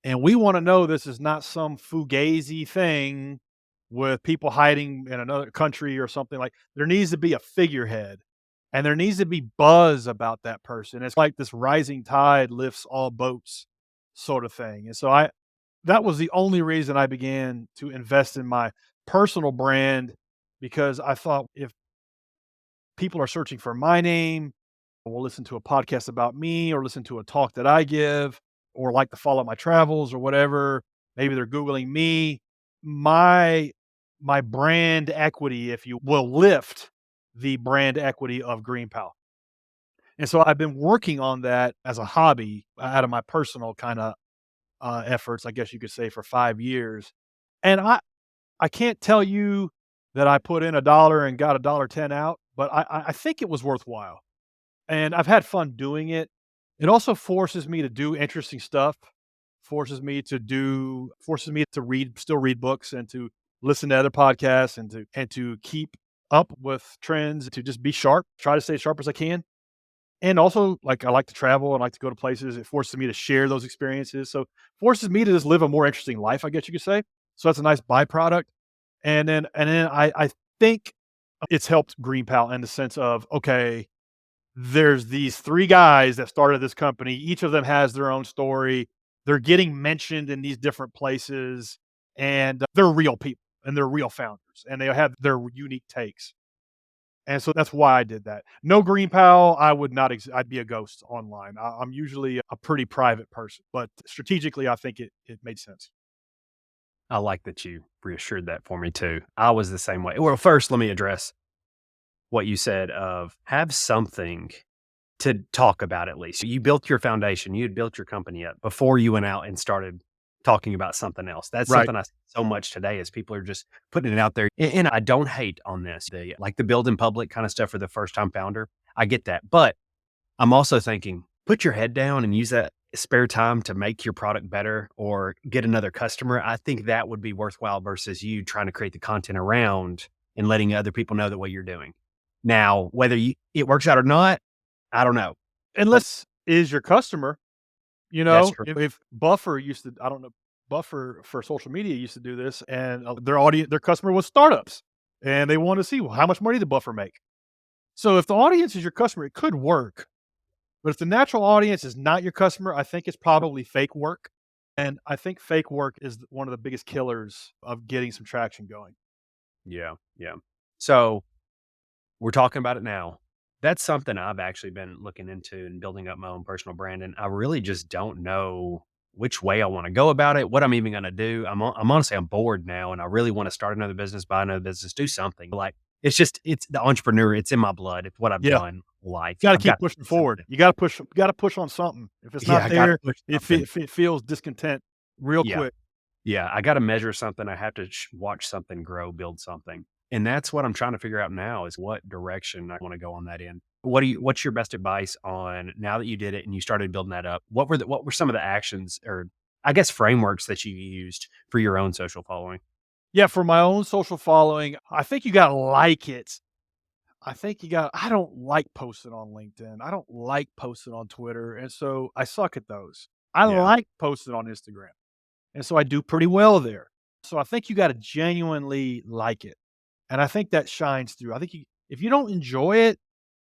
And we wanna know this is not some fugazi thing with people hiding in another country or something. Like, there needs to be a figurehead, and there needs to be buzz about that person. It's like this rising tide lifts all boats sort of thing. And so that was the only reason I began to invest in my personal brand, because I thought if people are searching for my name, will listen to a podcast about me or listen to a talk that I give or like to follow my travels or whatever. Maybe they're Googling me. My my brand equity, if you will, lift the brand equity of GreenPal. And so I've been working on that as a hobby out of my personal kind of efforts, I guess you could say, for 5 years. And I can't tell you that I put in a dollar and got a dollar 10 out, but I think it was worthwhile. And I've had fun doing it. It also forces me to do interesting stuff, forces me to read books and to listen to other podcasts and to keep up with trends, to just be sharp, try to stay as sharp as I can. And also, like, I like to travel and like to go to places. It forces me to share those experiences. So forces me to just live a more interesting life, I guess you could say. So that's a nice byproduct. And then I think it's helped GreenPal in the sense of, okay, there's these 3 guys that started this company, each of them has their own story, they're getting mentioned in these different places, and they're real people, and they're real founders, and they have their unique takes, and so that's why I did that. No GreenPal, I would not I'd be a ghost online. I'm usually a pretty private person, but strategically, I think it made sense. I like that you reassured that for me too. I was the same way. Well, first, let me address what you said of have something to talk about at least. You built your foundation, you had built your company up before you went out and started talking about something else. That's Right. something I see so much today is people are just putting it out there. And I don't hate on this. The like the build in public kind of stuff for the first time founder. I get that. But I'm also thinking, put your head down and use that spare time to make your product better or get another customer. I think that would be worthwhile versus you trying to create the content around and letting other people know that what you're doing. Now, whether it works out or not, I don't know. But Unless is your customer, that's true. if Buffer used to, I don't know, Buffer for social media used to do this, and their audience, their customer was startups, and they want to see, well, how much money did Buffer make? So if the audience is your customer, it could work. But if the natural audience is not your customer, I think it's probably fake work. And I think fake work is one of the biggest killers of getting some traction going. Yeah, yeah. So we're talking about it now. That's something I've actually been looking into and building up my own personal brand. And I really just don't know which way I want to go about it, what I'm even going to do. I'm honestly, I'm bored now and I really want to start another business, buy another business, do something like it's the entrepreneur. It's in my blood. It's what I've Yeah, done life. gotta I've got keep to pushing do forward. something. You gotta push on something. If it's Yeah. not I got to there, push something. it feels discontent real Yeah. quick. Yeah, I gotta measure something, I have to watch something grow, build something, and that's what I'm trying to figure out now is what direction I wanna go on that end. What's your best advice on now that you did it and you started building that up, what were some of the actions or, I guess, frameworks that you used for your own social following? Yeah, for my own social following, I think you gotta like it. I don't like posting on LinkedIn. I don't like posting on Twitter, and so I suck at those. I Yeah, like posting on Instagram, and so I do pretty well there. So I think you gotta genuinely like it, and I think that shines through. I think you if you don't enjoy it,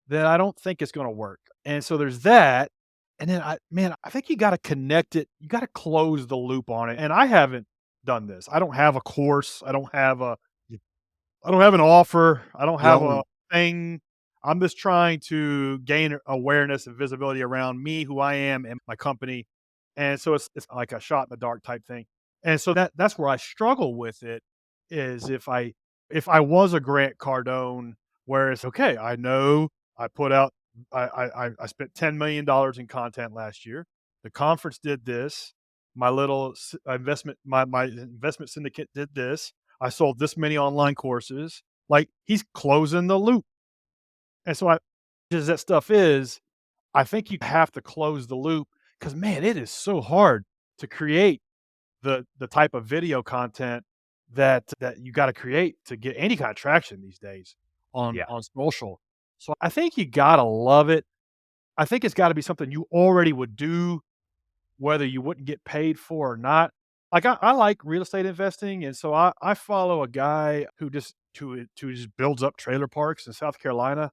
then I don't think it's gonna work, and so there's that, and then I think you gotta connect it, you gotta close the loop on it, and I haven't done this. I don't have a course, I don't have an offer, I don't have a well, thing. I'm just trying to gain awareness and visibility around me, who I am, and my company, and so it's like a shot in the dark type thing, and so that's where I struggle with it, is if I was a Grant Cardone, where it's, "Okay, I know I put out I spent $10,000,000 in content last year. The conference did this. My little my investment syndicate did this. I sold this many online courses." Like, he's closing the loop, and so I as that stuff is, I think you have to close the loop because, man, it is so hard to create the type of video content that you gotta create to get any kind of traction these days yeah, on social. So I think you gotta love it. I think it's gotta be something you already would do, whether you wouldn't get paid for or not. Like, I like real estate investing, and so I follow a guy who just builds up trailer parks in South Carolina,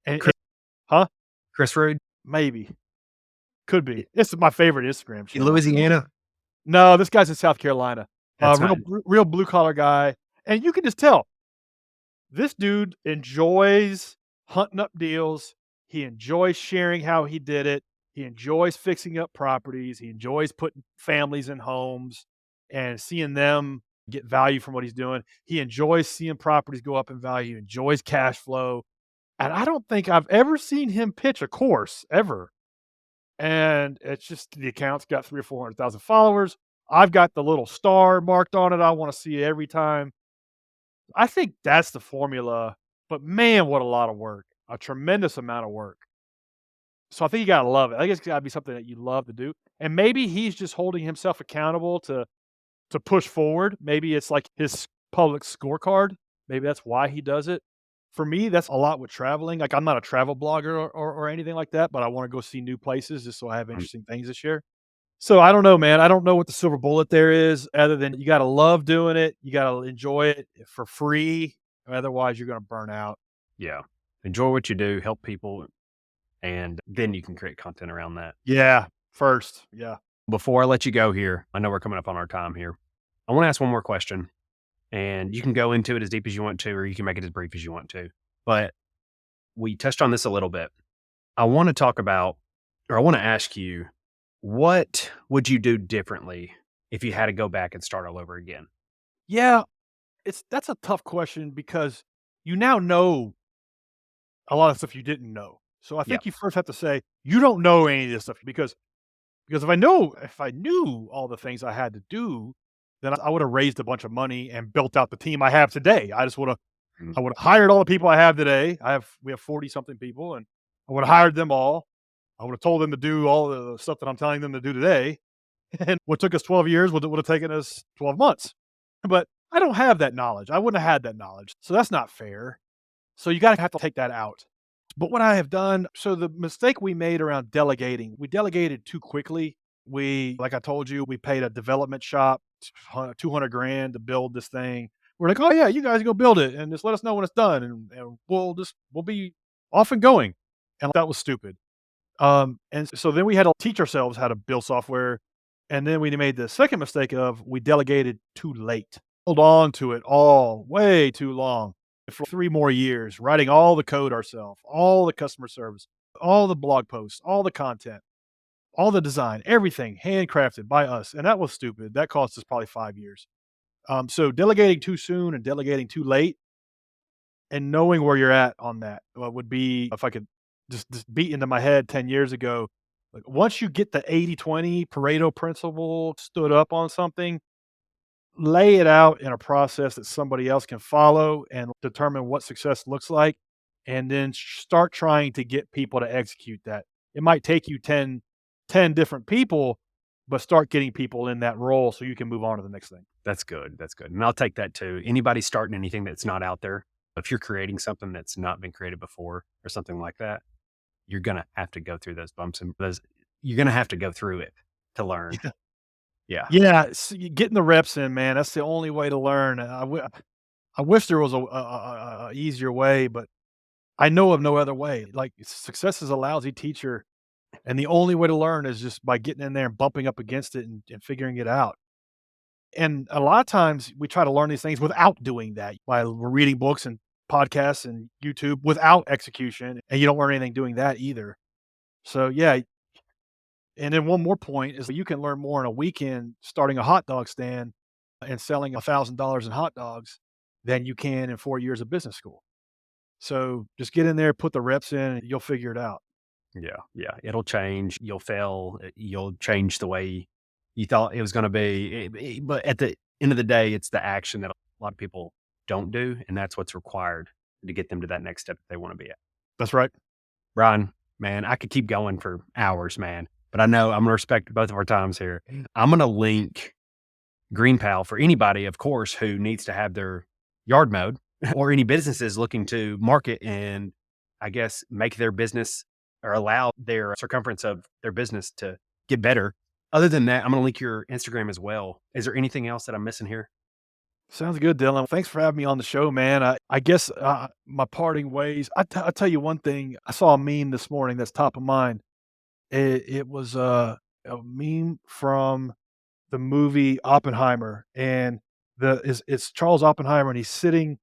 and Chris Huh? Chris Rude Maybe. Could be. This is my favorite Instagram in channel. Louisiana? No, this guy's in South Carolina. That's not Real blue collar guy, and you can just tell, this dude enjoys hunting up deals. He enjoys sharing how he did it. He enjoys fixing up properties. He enjoys putting families in homes and seeing them get value from what he's doing. He enjoys seeing properties go up in value, enjoys cash flow. And I don't think I've ever seen him pitch a course ever. And it's just the account's got 3 or 400,000 followers. I've got the little star marked on it. I want to see it every time. I think that's the formula, but man, what a lot of work, a tremendous amount of work. So I think you gotta love it. I guess it's gotta be something that you love to do. And maybe he's just holding himself accountable to push forward. Maybe it's like his public scorecard. Maybe that's why he does it. For me, that's a lot with traveling. Like, I'm not a travel blogger or anything like that, but I want to go see new places just so I have mm, interesting things to share. So I don't know, man. I don't know what the silver bullet there is other than you gotta love doing it. You gotta enjoy it for free. Otherwise, you're gonna burn out. Yeah. Enjoy what you do, help people, and then you can create content around that. Yeah, first. Yeah. Before I let you go here, I know we're coming up on our time here. I want to ask one more question, and you can go into it as deep as you want to, or you can make it as brief as you want to. But we touched on this a little bit. I want to talk about, or I want to ask you, what would you do differently if you had to go back and start all over again? Yeah, that's a tough question because you now know a lot of stuff you didn't know. So I Yeah. think you first have to say, you don't know any of this stuff because if I knew all the things I had to do, then I would have raised a bunch of money and built out the team I have today. Mm. I would have hired all the people I have today. We have 40 something people and I would have hired them all. I would have told them to do all the stuff that I'm telling them to do today. And what took us 12 years would have taken us 12 months. But I don't have that knowledge. I wouldn't have had that knowledge. So that's not fair. So you gotta have to take that out. But what I have done, so the mistake we made around delegating, we delegated too quickly. Like I told you, we paid a development shop 200 grand to build this thing. We're like, oh yeah, you guys go build it and just let us know when it's done. And we'll be off and going. And that was stupid. And so then we had to teach ourselves how to build software. And then we made the second mistake of we delegated too late. Hold on to it all way too long for 3 more years, writing all the code ourselves, all the customer service, all the blog posts, all the content, all the design, everything handcrafted by us. And that was stupid. That cost us probably 5 years. So delegating too soon and delegating too late and knowing where you're at on that would be if I could just beat into my head 10 years ago. Like once you get the 80-20 Pareto principle stood up on something, lay it out in a process that somebody else can follow and determine what success looks like, and then start trying to get people to execute that. It might take you 10 different people, but start getting people in that role so you can move on to the next thing. That's good. That's good. And I'll take that too. Anybody starting anything that's not out there, if you're creating something that's not been created before or something like that, you're going to have to go through those bumps and those, you're going to have to go through it to learn. Yeah. Yeah, getting the reps in, man, that's the only way to learn. I wish there was a easier way, but I know of no other way. Like, success is a lousy teacher, and the only way to learn is just by getting in there and bumping up against it and figuring it out. And a lot of times, we try to learn these things without doing that, while we're reading books and podcasts and YouTube without execution, and you don't learn anything doing that either. So, yeah, and then one more point is that you can learn more in a weekend starting a hot dog stand and selling $1,000 in hot dogs than you can in 4 years of business school. So just get in there, put the reps in, and you'll figure it out. Yeah. Yeah. It'll change. You'll fail. You'll change the way you thought it was going to be. But at the end of the day, it's the action that a lot of people don't do. And that's what's required to get them to that next step that they want to be at. That's right. Brian, man, I could keep going for hours, man, but I know I'm going to respect both of our times here. I'm going to link GreenPal for anybody, of course, who needs to have their yard mowed or any businesses looking to market and I guess make their business or allow their circumference of their business to get better. Other than that, I'm going to link your Instagram as well. Is there anything else that I'm missing here? Sounds good, Dylan. Thanks for having me on the show, man. I guess my parting ways. I'll tell you one thing. I saw a meme this morning that's top of mind. It was a meme from the movie Oppenheimer, and it's Charles Oppenheimer, and he's sitting.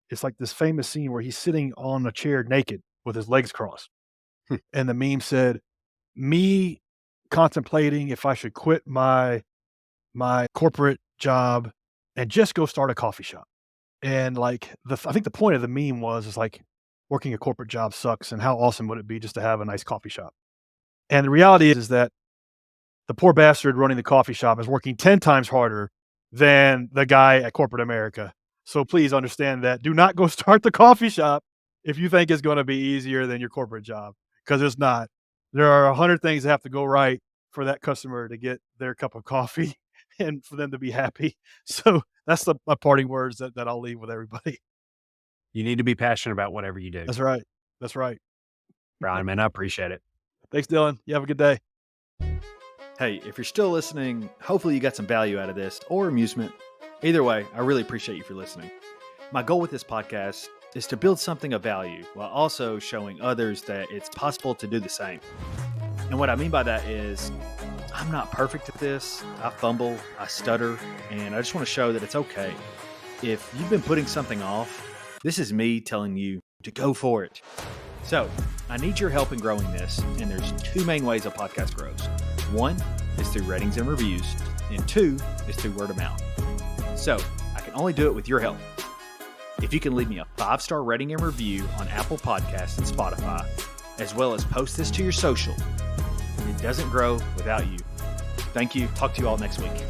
It's like this famous scene where he's sitting on a chair naked with his legs crossed, and the meme said, "Me contemplating if I should quit my corporate job and just go start a coffee shop." And like I think the point of the meme is like working a corporate job sucks, and how awesome would it be just to have a nice coffee shop? And the reality is that the poor bastard running the coffee shop is working 10 times harder than the guy at corporate America. So please understand that. Do not go start the coffee shop if you think it's going to be easier than your corporate job, because it's not. There are 100 things that have to go right for that customer to get their cup of coffee and for them to be happy. So that's my parting words that I'll leave with everybody. You need to be passionate about whatever you do. That's right. That's right. Brian, man, I appreciate it. Thanks, Dylan. You have a good day. Hey, if you're still listening, hopefully you got some value out of this or amusement. Either way, I really appreciate you for listening. My goal with this podcast is to build something of value while also showing others that it's possible to do the same. And what I mean by that is I'm not perfect at this. I fumble, I stutter, and I just want to show that it's okay. If you've been putting something off, this is me telling you to go for it. So I need your help in growing this, and there's two main ways a podcast grows. One is through ratings and reviews, and two is through word of mouth. So I can only do it with your help. If you can leave me a 5-star rating and review on Apple Podcasts and Spotify, as well as post this to your social, it doesn't grow without you. Thank you. Talk to you all next week.